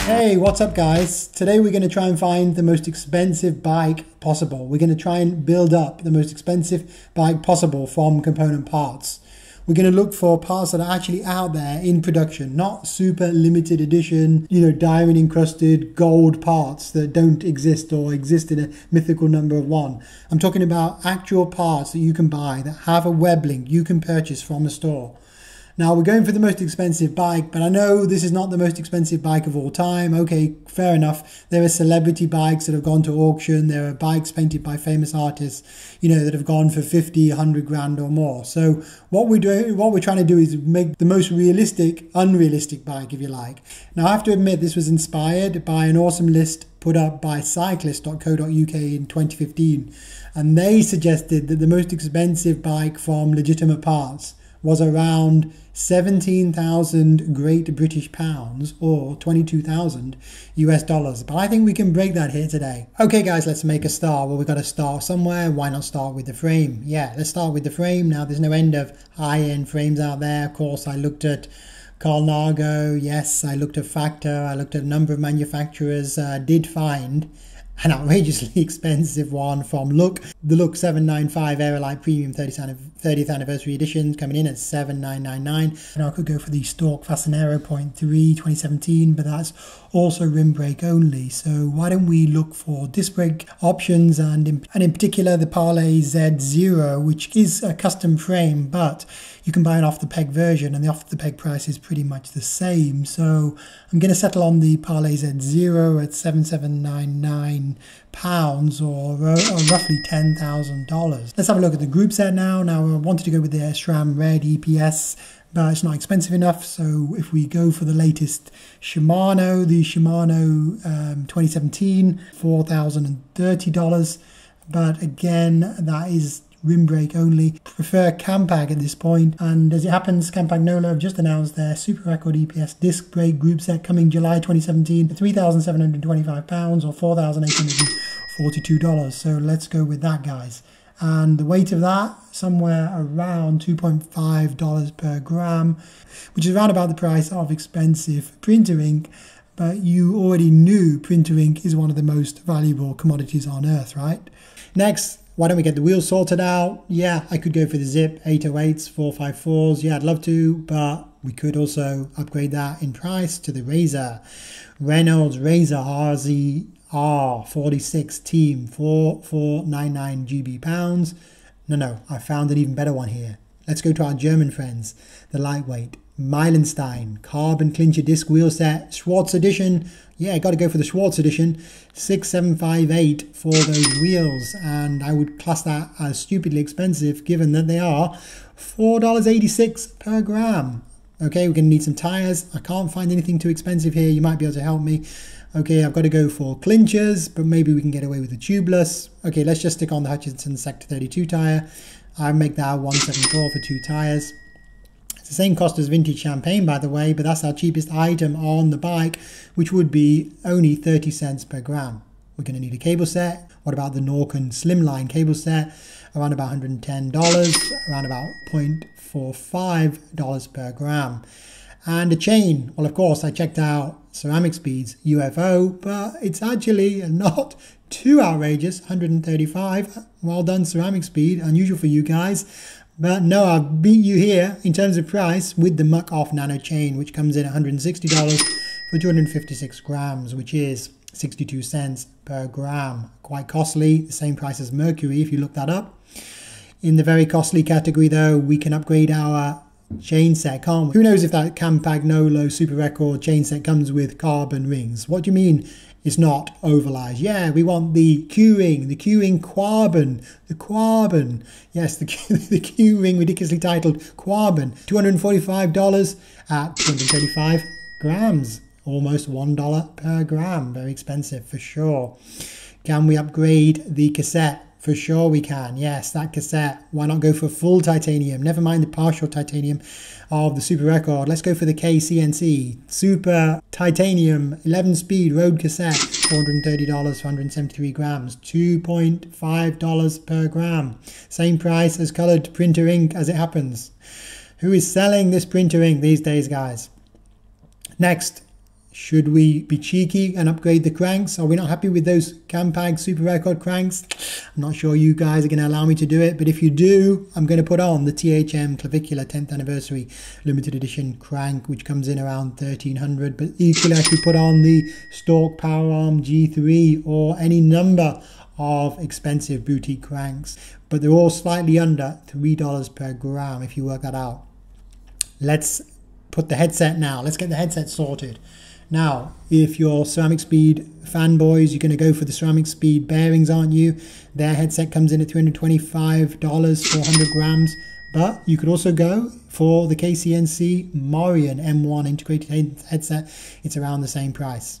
Hey, what's up guys? Today we're going to try and find the most expensive bike possible. We're going to try and build up the most expensive bike possible from component parts. We're going to look for parts that are actually out there in production, not super limited edition, diamond encrusted gold parts that don't exist or exist in a mythical number of one. I'm talking about actual parts that you can buy that have a web link you can purchase from a store. Now we're going for the most expensive bike, but I know this is not the most expensive bike of all time. Okay, fair enough. There are celebrity bikes that have gone to auction. There are bikes painted by famous artists, that have gone for 50, 100 grand or more. So what we're trying to do is make the most unrealistic bike, if you like. Now I have to admit this was inspired by an awesome list put up by cyclist.co.uk in 2015. And they suggested that the most expensive bike from legitimate parts was around 17,000 Great British pounds or 22,000 US dollars. But I think we can break that here today. Okay guys, let's make a start. Well, we've got to start somewhere. Why not start with the frame? Yeah, let's start with the frame. Now there's no end of high-end frames out there. Of course, I looked at Carl. Yes, I looked at Factor. I looked at a number of manufacturers. Did find an outrageously expensive one from the Look 795 Aerolite Premium 30th Anniversary Edition, coming in at $7,999. And I could go for the Stork Fasanero 0.3 2017, but that's also rim brake only. So why don't we look for disc brake options, and in particular the Parlay Z0, which is a custom frame, but you can buy an off-the-peg version, and the off-the-peg price is pretty much the same. So I'm going to settle on the Parlay Z0 at £7,799 or roughly $10,000. Let's have a look at the group set now. Now I wanted to go with the SRAM Red EPS, but it's not expensive enough. So if we go for the latest Shimano, the Shimano 2017, $4,030. But again, that is rim brake only. Prefer Campag at this point, and as it happens, Campagnola have just announced their Super Record EPS disc brake group set coming July 2017 at £3,725 or $4,842. So let's go with that, guys. And the weight of that, somewhere around $2.5 per gram, which is around about the price of expensive printer ink. But you already knew printer ink is one of the most valuable commodities on earth, right? Next, why don't we get the wheels sorted out? Yeah, I could go for the Zip 808s, 454s. Yeah, I'd love to, but we could also upgrade that in price to the Razor. Reynolds Razor RZR 46 Team 4499 GB pounds. No, I found an even better one here. Let's go to our German friends, the lightweight Meilenstein Carbon Clincher Disc Wheel Set, Schwarz Edition. Yeah, got to go for the Schwarz Edition. 6758 for those wheels, and I would class that as stupidly expensive given that they are $4.86 per gram. Okay, we're going to need some tires. I can't find anything too expensive here. You might be able to help me. Okay, I've got to go for clinchers, but maybe we can get away with the tubeless. Okay, let's just stick on the Hutchinson Sector 32 tire. I'll make that 174 for 2 tires. It's the same cost as vintage champagne, by the way, but that's our cheapest item on the bike, which would be only 30 cents per gram. We're going to need a cable set. What about the Norken Slimline cable set? Around about $110, around about $0.45 per gram. And a chain. Well, of course, I checked out Ceramic Speed's UFO, but it's actually not too outrageous. 135. Well done, Ceramic Speed. Unusual for you guys. But no, I've beat you here in terms of price with the Muck Off Nano Chain, which comes in at $160 for 256 grams, which is 62 cents per gram. Quite costly, the same price as Mercury if you look that up. In the very costly category though, we can upgrade our chain set, can't we? Who knows if that Campagnolo Super Record chain set comes with carbon rings? What do you mean it's not ovalized? Yeah, we want the Q-ring, Quarbon, the Quarbon. Yes, the Q-ring, ridiculously titled Quarbon. $245 at 235 grams. Almost $1 per gram. Very expensive for sure. Can we upgrade the cassette? For sure we can. Yes, that cassette. Why not go for full titanium? Never mind the partial titanium of the Super Record. Let's go for the KCNC Super Titanium 11-speed road cassette. $430 for 173 grams. $2.5 per gram. Same price as colored printer ink as it happens. Who is selling this printer ink these days, guys? Next, Should we be cheeky and upgrade the cranks? Are we not happy with those Campag Super Record cranks? I'm not sure you guys are going to allow me to do it, but if you do, I'm going to put on the THM Clavicular 10th Anniversary Limited Edition crank, which comes in around $1,300. But equally, I could put on the Stork Powerarm G3 or any number of expensive boutique cranks, but they're all slightly under $3 per gram if you work that out. Let's put the headset now. Let's get the headset sorted. Now, if you're Ceramic Speed fanboys, you're going to go for the Ceramic Speed bearings, aren't you? Their headset comes in at $325 for 100 grams. But you could also go for the KCNC Morion M1 integrated headset. It's around the same price.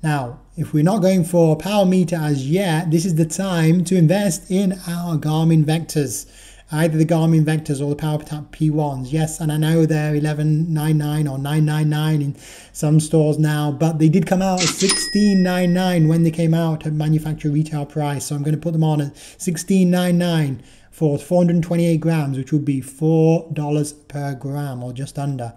Now, if we're not going for a power meter as yet, this is the time to invest in our Garmin Vectors. Either the Garmin Vectors or the PowerTap P1s. Yes, and I know they're $11.99 or $9.99 in some stores now, but they did come out at $16.99 when they came out at manufacturer retail price. So I'm going to put them on at $16.99 for 428 grams, which would be $4 per gram or just under.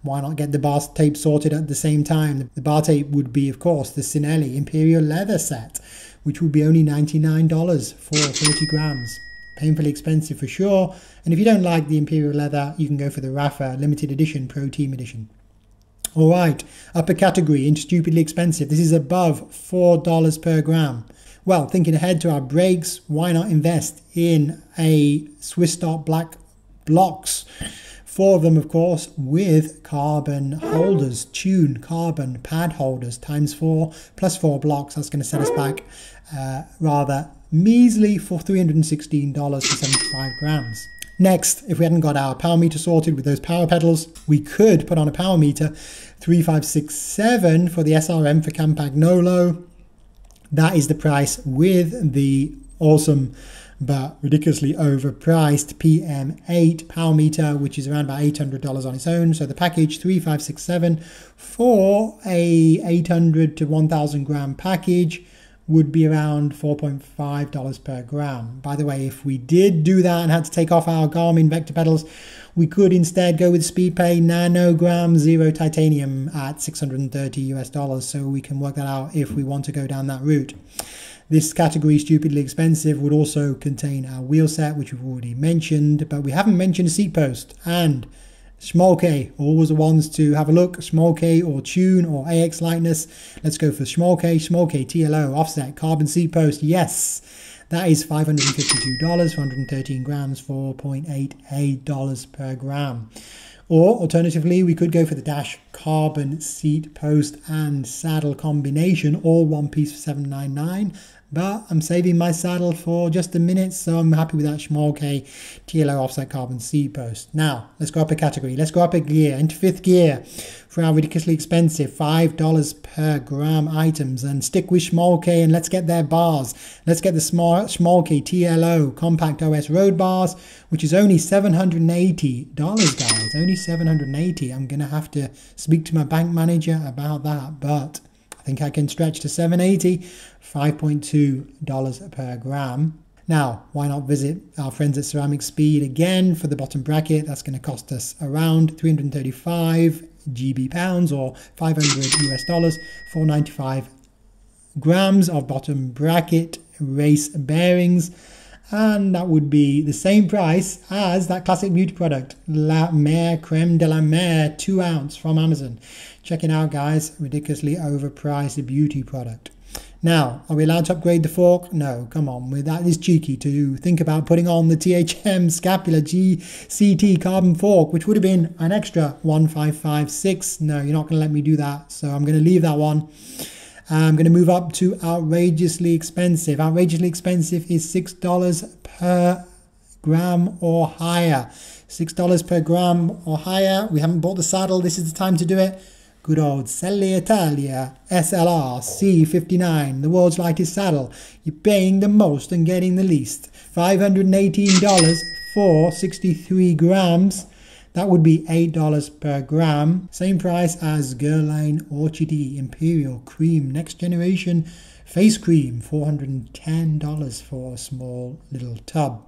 Why not get the bar tape sorted at the same time? The bar tape would be, of course, the Cinelli Imperial Leather set, which would be only $99 for 30 grams. Painfully expensive for sure. And if you don't like the Imperial Leather, you can go for the Rafa Limited Edition Pro Team Edition. All right, upper category into stupidly expensive. This is above $4 per gram. Well, thinking ahead to our brakes, why not invest in a Swiss Start Black blocks? 4 of them, of course, with carbon holders, Tune carbon pad holders, ×4 plus 4 blocks. That's going to set us back rather measly for $316 for 75 grams. Next, if we hadn't got our power meter sorted with those power pedals, we could put on a power meter 3567 for the SRM for Campag Nolo. That is the price with the awesome but ridiculously overpriced PM8 power meter, which is around about $800 on its own. So the package 3567 for a 800 to 1000 gram package would be around $4.5 per gram. By the way, if we did do that and had to take off our Garmin Vector pedals, we could instead go with SpeedPay Nanogram Zero Titanium at $630 US. So we can work that out if we want to go down that route. This category, stupidly expensive, would also contain our wheel set, which we've already mentioned, but we haven't mentioned a seat post. And Schmolke, always the ones to have a look. Schmolke or Tune or AX Lightness. Let's go for Schmolke, TLO, offset, carbon seat post. Yes, that is $552 for 113 grams, $4.88 per gram. Or alternatively, we could go for the Dash carbon seat post and saddle combination, all one piece for $799. But I'm saving my saddle for just a minute, so I'm happy with that Schmolke TLO offset carbon seat post. Now, let's go up a category. Let's go up a gear, into 5th gear for our ridiculously expensive $5 per gram items. And stick with Schmolke and let's get their bars. Let's get the Schmolke TLO Compact OS Road Bars, which is only $780, guys. Only $780. I'm going to have to speak to my bank manager about that, but I think I can stretch to $780, $5.2 per gram. Now, why not visit our friends at Ceramic Speed again for the bottom bracket? That's going to cost us around 335 GB pounds or $500 US, 495 grams of bottom bracket race bearings. And that would be the same price as that classic beauty product, La Mer Creme de la Mer 2 ounce from Amazon. Check it out, guys. Ridiculously overpriced beauty product. Now, are we allowed to upgrade the fork? No, come on. That is cheeky to think about putting on the THM Scapula GCT carbon fork, which would have been an extra $1,556. No, you're not going to let me do that. So I'm going to leave that one. I'm going to move up to outrageously expensive. Outrageously expensive is $6 per gram or higher. $6 per gram or higher. We haven't bought the saddle. This is the time to do it. Good old Selle Italia SLR C59, the world's lightest saddle. You're paying the most and getting the least. $518 for 63 grams. That would be $8 per gram. Same price as Guerlain Orchidy Imperial Cream Next Generation Face Cream. $410 for a small little tub.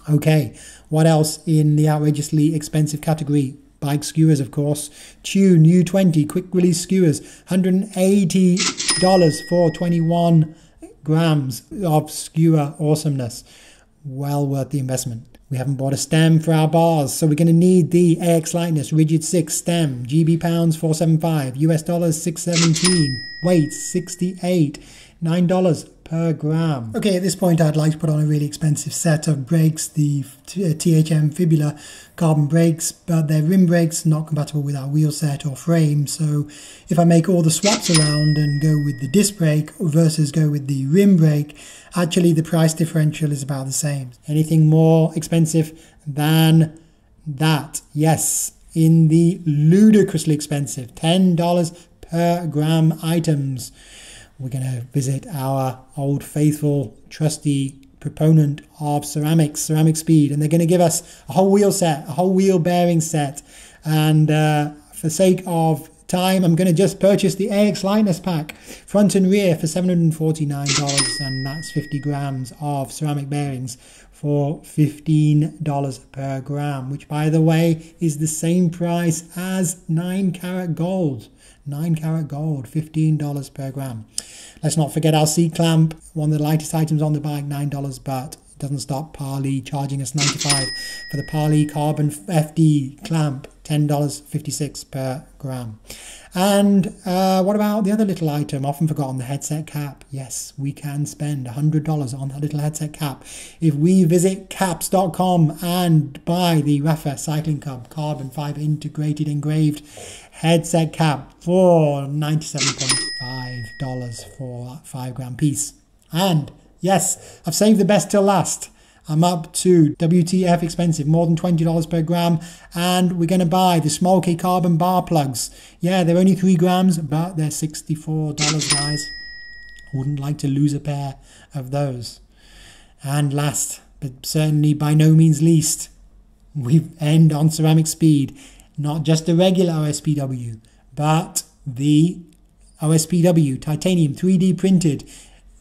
Okay, what else in the outrageously expensive category? bike skewers, of course. Tune U20 quick release skewers, $180 for 21 grams of skewer awesomeness. Well worth the investment. We haven't bought a stem for our bars, so we're going to need the AX Lightness Rigid 6 stem. GB pounds 475, US dollars 617, weight 68, $9 per gram. Okay, at this point I'd like to put on a really expensive set of brakes, the THM Fibula carbon brakes, but they're rim brakes, not compatible with our wheel set or frame. So if I make all the swaps around and go with the disc brake versus go with the rim brake, actually the price differential is about the same. Anything more expensive than that? Yes, in the ludicrously expensive $10 per gram items. We're going to visit our old faithful trusty proponent of ceramics, Ceramic Speed, and they're going to give us a whole wheel set, a whole wheel bearing set. And for sake of time, I'm going to just purchase the AX Lightness pack, front and rear, for $749, and that's 50 grams of ceramic bearings for $15 per gram, which, by the way, is the same price as 9-carat gold. 9-carat gold, $15 per gram. Let's not forget our seat clamp, one of the lightest items on the bike, $9, but it doesn't stop Parley charging us $95 for the Parley Carbon FD clamp, $10.56 per gram. And what about the other little item, often forgotten, the headset cap? Yes, we can spend $100 on that little headset cap if we visit caps.com and buy the Rafa Cycling Club carbon fiber integrated engraved headset cap for $97.5 for that 5-gram piece. And yes, I've saved the best till last. I'm up to WTF expensive, more than $20 per gram, and we're going to buy the Small K carbon bar plugs. Yeah, they're only 3 grams, but they're $64, guys. Wouldn't like to lose a pair of those. And last, but certainly by no means least, we end on Ceramic Speed. Not just the regular OSPW, but the OSPW titanium 3D printed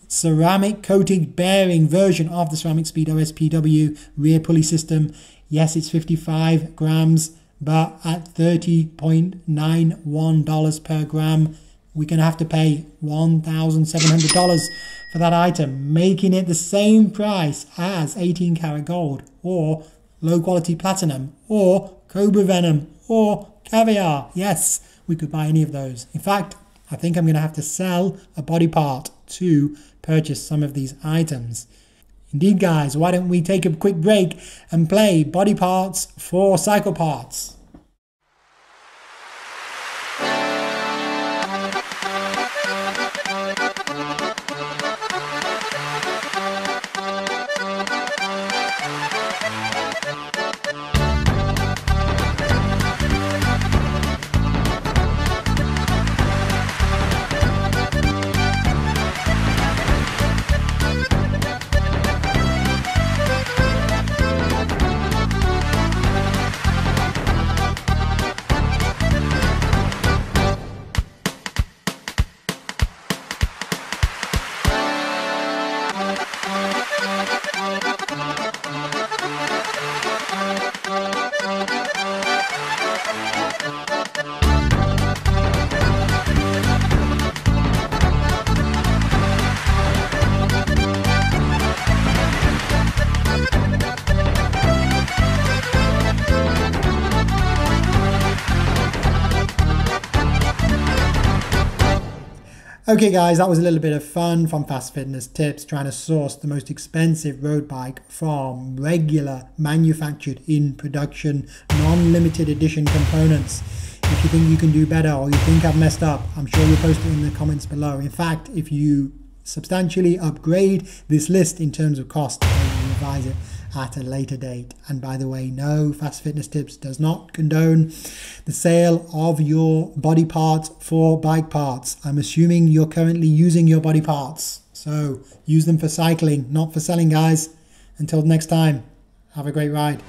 ceramic coated bearing version of the Ceramic Speed OSPW rear pulley system. Yes, it's 55 grams, but at $30.91 per gram, we're going to have to pay $1,700 for that item, making it the same price as 18-karat gold or low quality platinum or Cobra Venom or caviar. Yes, we could buy any of those. In fact, I think I'm going to have to sell a body part to purchase some of these items. Indeed, guys, why don't we take a quick break and play Body Parts for Cycle Parts? Okay guys, that was a little bit of fun from FastFitnessTips, trying to source the most expensive road bike from regular manufactured in production non-limited edition components. If you think you can do better or you think I've messed up, I'm sure you'll post it in the comments below. In fact, if you substantially upgrade this list in terms of cost, I will revise it at a later date. And by the way, no, FastFitnessTips does not condone the sale of your body parts for bike parts. I'm assuming you're currently using your body parts, so use them for cycling, not for selling, guys. Until next time, have a great ride.